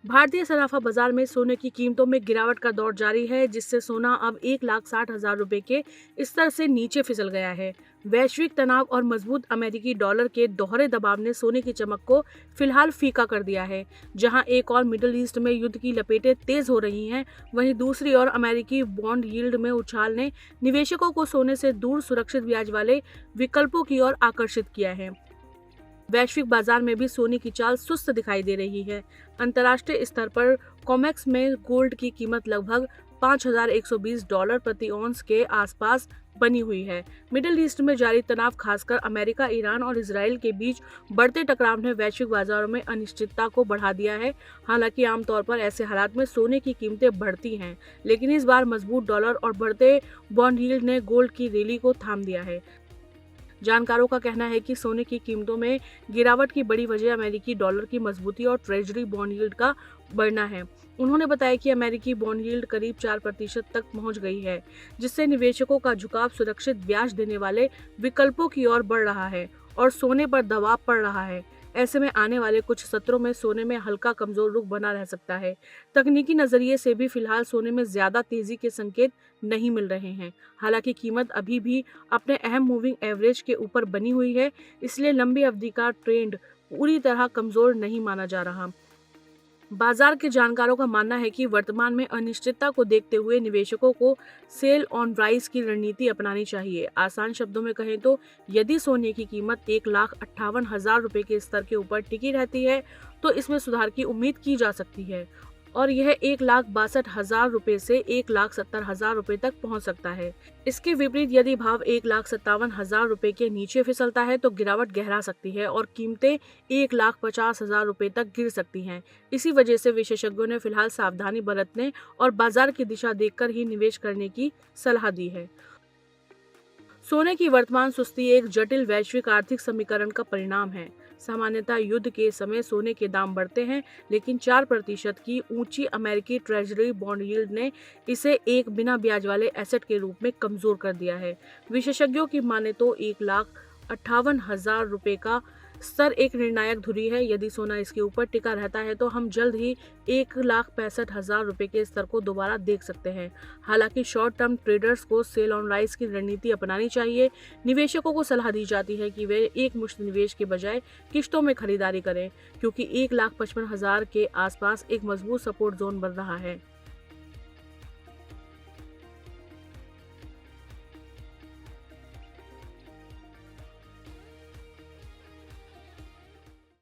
भारतीय सराफा बाजार में सोने की कीमतों में गिरावट का दौर जारी है, जिससे सोना अब 1,60,000 रुपए के स्तर से नीचे फिसल गया है। वैश्विक तनाव और मजबूत अमेरिकी डॉलर के दोहरे दबाव ने सोने की चमक को फिलहाल फीका कर दिया है। जहां एक और मिडिल ईस्ट में युद्ध की लपेटें तेज हो रही हैं, वहीं दूसरी ओर अमेरिकी बॉन्ड यील्ड में उछाल ने निवेशकों को सोने से दूर सुरक्षित ब्याज वाले विकल्पों की ओर आकर्षित किया है। वैश्विक बाजार में भी सोने की चाल सुस्त दिखाई दे रही है। अंतर्राष्ट्रीय स्तर पर कॉमेक्स में गोल्ड की कीमत लगभग $5,120 प्रति औंस के आसपास बनी हुई है। मिडिल ईस्ट में जारी तनाव, खासकर अमेरिका, ईरान और इजराइल के बीच बढ़ते टकराव ने वैश्विक बाजारों में अनिश्चितता को बढ़ा दिया है। हालांकि आमतौर पर ऐसे हालात में सोने की कीमतें बढ़ती हैं, लेकिन इस बार मजबूत डॉलर और बढ़ते बॉन्ड यील्ड ने गोल्ड की रैली को थाम दिया है। जानकारों का कहना है कि सोने की कीमतों में गिरावट की बड़ी वजह अमेरिकी डॉलर की मजबूती और ट्रेजरी बॉन्ड यील्ड का बढ़ना है। उन्होंने बताया कि अमेरिकी बॉन्ड यील्ड करीब 4% तक पहुंच गई है, जिससे निवेशकों का झुकाव सुरक्षित ब्याज देने वाले विकल्पों की ओर बढ़ रहा है और सोने पर दबाव पड़ रहा है। ऐसे में आने वाले कुछ सत्रों में सोने में हल्का कमजोर रुख बना रह सकता है। तकनीकी नजरिए से भी फिलहाल सोने में ज्यादा तेजी के संकेत नहीं मिल रहे हैं। हालांकि कीमत अभी भी अपने अहम मूविंग एवरेज के ऊपर बनी हुई है, इसलिए लंबी अवधि का ट्रेंड पूरी तरह कमजोर नहीं माना जा रहा। बाजार के जानकारों का मानना है कि वर्तमान में अनिश्चितता को देखते हुए निवेशकों को सेल ऑन राइज की रणनीति अपनानी चाहिए। आसान शब्दों में कहें तो यदि सोने की कीमत 1,58,000 रुपए के स्तर के ऊपर टिकी रहती है तो इसमें सुधार की उम्मीद की जा सकती है और यह 1,62,000 रुपए से 1,70,000 रुपए तक पहुंच सकता है। इसके विपरीत यदि भाव 1,57,000 रुपए के नीचे फिसलता है तो गिरावट गहरा सकती है और कीमतें 1,50,000 रुपए तक गिर सकती हैं। इसी वजह से विशेषज्ञों ने फिलहाल सावधानी बरतने और बाजार की दिशा देखकर ही निवेश करने की सलाह दी है। सोने की वर्तमान सुस्ती एक जटिल वैश्विक आर्थिक समीकरण का परिणाम है। सामान्यतः युद्ध के समय सोने के दाम बढ़ते हैं, लेकिन 4% की ऊंची अमेरिकी ट्रेजरी बॉन्ड यील्ड ने इसे एक बिना ब्याज वाले एसेट के रूप में कमजोर कर दिया है। विशेषज्ञों की माने तो 1,58,000 रुपए का स्तर एक निर्णायक धुरी है। यदि सोना इसके ऊपर टिका रहता है तो हम जल्द ही 1,65,000 रुपए के स्तर को दोबारा देख सकते हैं। हालांकि शॉर्ट टर्म ट्रेडर्स को सेल ऑन राइज की रणनीति अपनानी चाहिए। निवेशकों को सलाह दी जाती है कि वे एक मुश्त निवेश के बजाय किश्तों में खरीदारी करें, क्योंकि 1,55,000 के आसपास एक मजबूत सपोर्ट जोन बन रहा है।